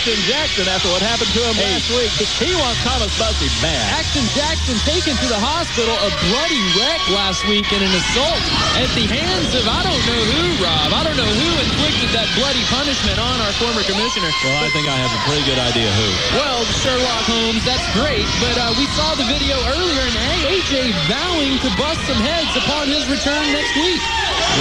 Action Jackson after what happened to him last week. He wants Thomas Bussey bad. Action Jackson taken to the hospital, a bloody wreck last week in an assault at the hands of I don't know who, Rob. I don't know who inflicted that bloody punishment on our former commissioner. Well, I think I have a pretty good idea who. Well, Sherlock Holmes, that's great, but we saw the video earlier, and AJ vowing to bust some heads upon his return next week.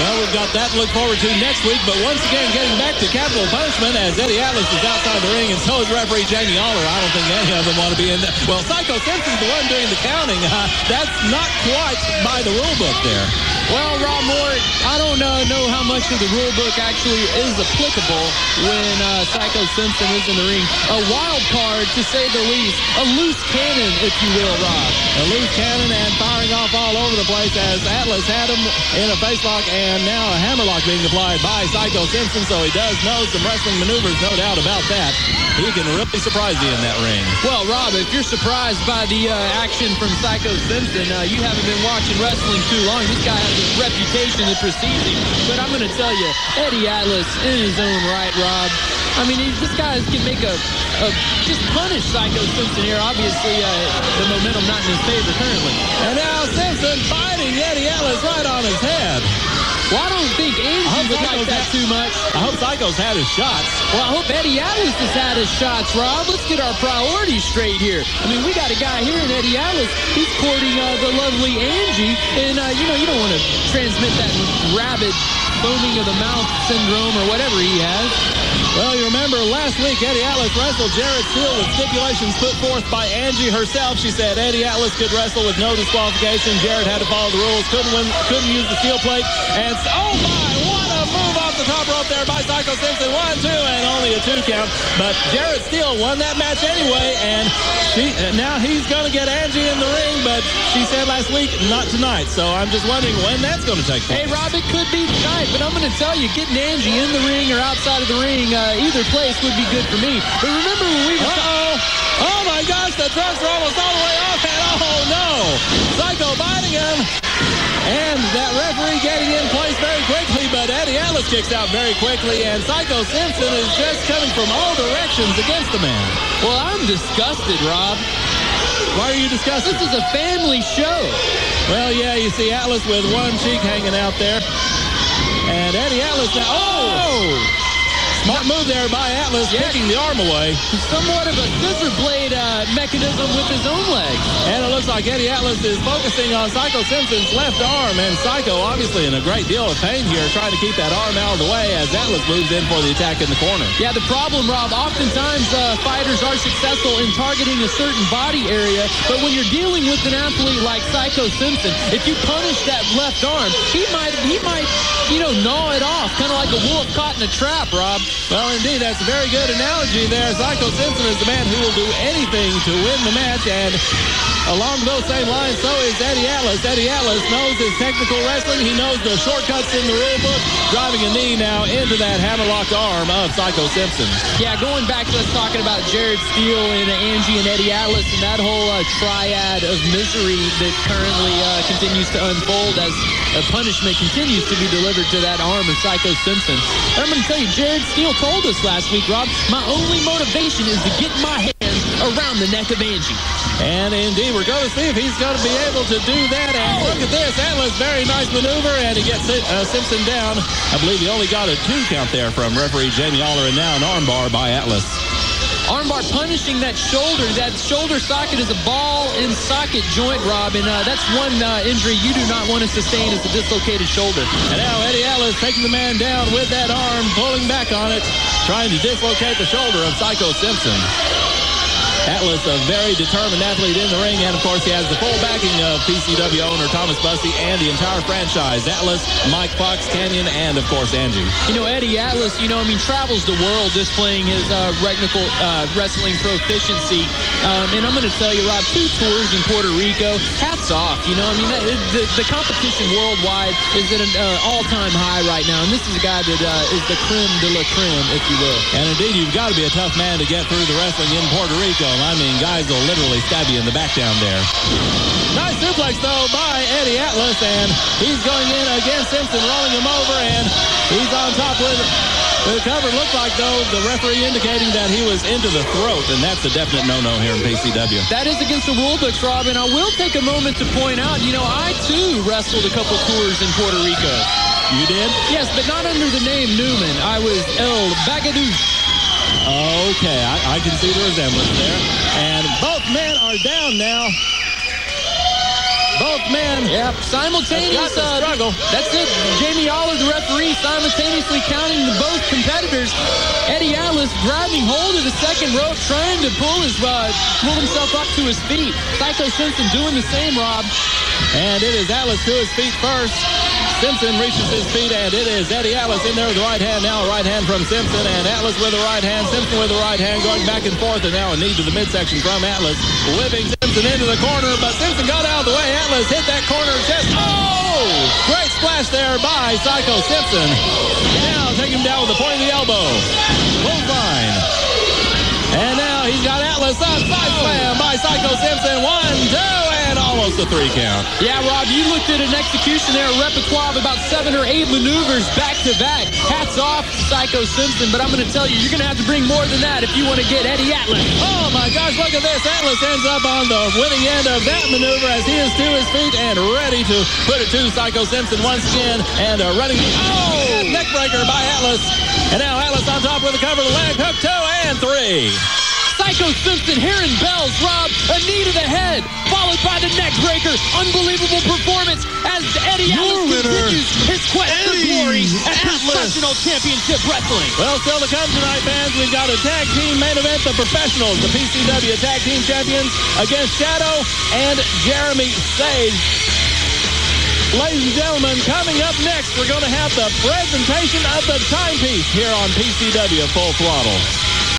Well, we've got that to look forward to next week, but once again, getting back to capital punishment as Eddie Atlas is outside the ring, and so is referee Jamie Aller. I don't think any of them want to be in there. Well, Psycho Simpson's the one doing the counting. That's not quite by the rule book there. Well, Rob Moore, I don't know how much of the rule book actually is applicable when Psycho Simpson is in the ring. A wild card, to say the least. A loose cannon, if you will, Rob. A loose cannon and firing off all over the place as Atlas had him in a facelock and now a hammerlock being applied by Psycho Simpson, so he does know some wrestling maneuvers, no doubt about that. He can really surprise you in that ring. Well, Rob, if you're surprised by the action from Psycho Simpson, you haven't been watching wrestling too long. This guy has a reputation that precedes him. But I'm going to tell you, Eddie Atlas in his own right, Rob. I mean, this guy can make just punish Psycho Simpson here. Obviously, the momentum not in his favor currently. And now Simpson fighting Eddie Atlas right on his head. Well, I don't think Angie would like that too much. I hope Psycho's had his shots. Well, I hope Eddie Atlas has had his shots, Rob. Let's get our priorities straight here. I mean, we got a guy here in Eddie Atlas. He's courting the lovely Angie. And, you don't want to transmit that rabid foaming of the mouth syndrome or whatever he has. Well, you remember last week Eddie Atlas wrestled Jarrett Steele with stipulations put forth by Angie herself. She said Eddie Atlas could wrestle with no disqualification. Jarrett had to follow the rules, couldn't use the steel plate. And oh my, what a move off the top rope there by Psycho Simpson. 1, 2, and only a 2 count. But Jarrett Steele won that match anyway, and now he's going to get Angie in the ring, but she said last week, not tonight. So I'm just wondering when that's going to take place. Hey, Rob, it could be tonight, but I'm going to tell you, getting Angie in the ring or outside of the ring, either place would be good for me. But remember when we were... Oh my gosh, the drugs are almost all the way off, and oh no! Psycho biting him, and that referee getting in place very quickly, but Eddie Atlas kicks out very quickly, and Psycho Simpson is just coming from all directions against the man. Well, I'm disgusted, Rob. Why are you disgusted? This is a family show. Well, yeah, you see Atlas with one cheek hanging out there, and Eddie Atlas now... Oh! Smart move there by Atlas, kicking the arm away. Somewhat of a scissor blade mechanism with his own legs. And it looks like Eddie Atlas is focusing on Psycho Simpson's left arm, and Psycho obviously in a great deal of pain here, trying to keep that arm out of the way as Atlas moves in for the attack in the corner. Yeah, the problem, Rob, oftentimes fighters are successful in targeting a certain body area, but when you're dealing with an athlete like Psycho Simpson, if you punish that left arm, he might gnaw it off, kind of like a wolf caught in a trap, Rob. Well, indeed, that's a very good analogy there. Psycho Simpson is the man who will do anything to win the match, and along those same lines, so is Eddie Atlas. Eddie Atlas knows his technical wrestling. He knows the shortcuts in the rule book, driving a knee now into that hammerlocked arm of Psycho Simpson. Yeah, going back to us talking about Jarrett Steele and Angie and Eddie Atlas and that whole triad of misery that currently continues to unfold as a punishment continues to be delivered to that arm of Psycho Simpson. And I'm going to tell you, Jarrett Steele told us last week, Rob, my only motivation is to get my hands around the neck of Angie. And indeed, we're going to see if he's going to be able to do that. And look at this. Atlas, very nice maneuver, and he gets Simpson down. I believe he only got a 2 count there from referee Jamie Aller, and now an armbar by Atlas. Armbar punishing that shoulder. That shoulder socket is a ball and socket joint, Rob, and that's one injury you do not want to sustain is a dislocated shoulder. And now Eddie Atlas taking the man down with that arm, pulling back on it, trying to dislocate the shoulder of Psycho Simpson. Atlas, a very determined athlete in the ring, and of course he has the full backing of PCW owner Thomas Bussey and the entire franchise. Atlas, Mike Fox, Canyon, and of course Angie. You know, Eddie Atlas, travels the world displaying his technical wrestling proficiency. And I'm going to tell you, Rob, 2 tours in Puerto Rico, hats off. The competition worldwide is at an all-time high right now, and this is a guy that is the creme de la creme, if you will. And indeed, you've got to be a tough man to get through the wrestling in Puerto Rico. I mean, guys will literally stab you in the back down there. Nice suplex, though, by Eddie Atlas, and he's going in against Simpson, rolling him over, and he's on top with The cover looked like, though, the referee indicating that he was into the throat, and that's a definite no-no here in PCW. That is against the rule books, Rob, and I will take a moment to point out, I, too, wrestled a couple tours in Puerto Rico. You did? Yes, but not under the name Newman. I was El Bagadouche. Okay, I can see the resemblance there. And both men are down now. Both men. Yep, simultaneous struggle. That's it. Jamie Aller, the referee, simultaneously counting both competitors. Eddie Atlas grabbing hold of the second rope, trying to pull himself up to his feet. Psycho Simpson doing the same, Rob. And it is Atlas to his feet first. Simpson reaches his feet, and it is Eddie Atlas in there with the right hand. Now a right hand from Simpson, and Atlas with the right hand. Simpson with the right hand, going back and forth, and now a knee to the midsection from Atlas. Whipping Simpson into the corner, but Simpson got out of the way. Atlas hit that corner chest. Oh! Great splash there by Psycho Simpson. Now take him down with the point of the elbow. Clothesline. And now he's got Atlas up. Side slam by Psycho Simpson. 1, 2, and almost a 3 count. Yeah, Rob, you looked at an execution there, a repertoire of about 7 or 8 maneuvers back-to-back. Hats off to Psycho Simpson, but I'm going to tell you, you're going to have to bring more than that if you want to get Eddie Atlas. Oh, my gosh, look at this. Atlas ends up on the winning end of that maneuver as he is to his feet and ready to put it to Psycho Simpson once again. And running. Oh! Neck breaker by Atlas. And now Atlas on top with a cover, the leg hook, 2 and 3. Psycho Simpson hearing bells, Rob. A knee to the head, followed by the neck breaker. Unbelievable performance as Eddie Atlas continues his quest for glory at professional championship wrestling. Well, still to come tonight, fans. We've got a tag team main event, the professionals, the PCW tag team champions against Shadow and Jeremy Sage. Ladies and gentlemen, coming up next, we're going to have the presentation of the timepiece here on PCW Full Throttle.